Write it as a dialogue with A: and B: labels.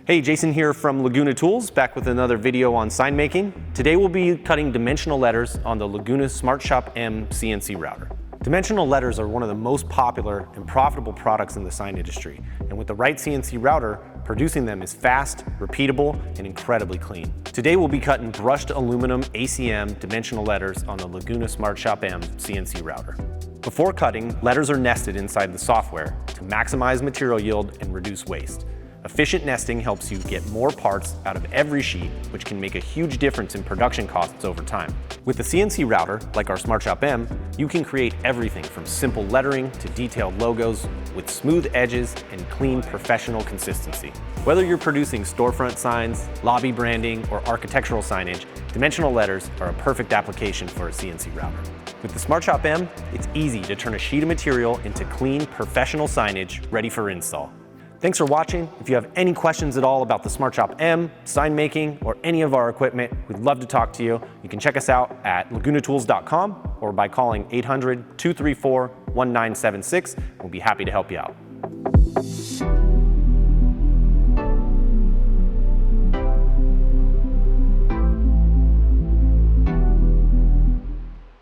A: Hey, Jason here from Laguna Tools, back with another video on sign making. Today we'll be cutting dimensional letters on the Laguna Smartshop M CNC router. Dimensional letters are one of the most popular and profitable products in the sign industry, and with the right CNC router, producing them is fast, repeatable, and incredibly clean. Today we'll be cutting brushed aluminum ACM dimensional letters on the Laguna Smartshop M CNC router. Before cutting, letters are nested inside the software to maximize material yield and reduce waste. Efficient nesting helps you get more parts out of every sheet, which can make a huge difference in production costs over time. With the CNC router, like our Smartshop M, you can create everything from simple lettering to detailed logos with smooth edges and clean, professional consistency. Whether you're producing storefront signs, lobby branding, or architectural signage, dimensional letters are a perfect application for a CNC router. With the Smartshop M, it's easy to turn a sheet of material into clean, professional signage ready for install. Thanks for watching. If you have any questions at all about the Smartshop M, sign making, or any of our equipment, we'd love to talk to you. You can check us out at lagunatools.com or by calling 800-234-1976. We'll be happy to help you out.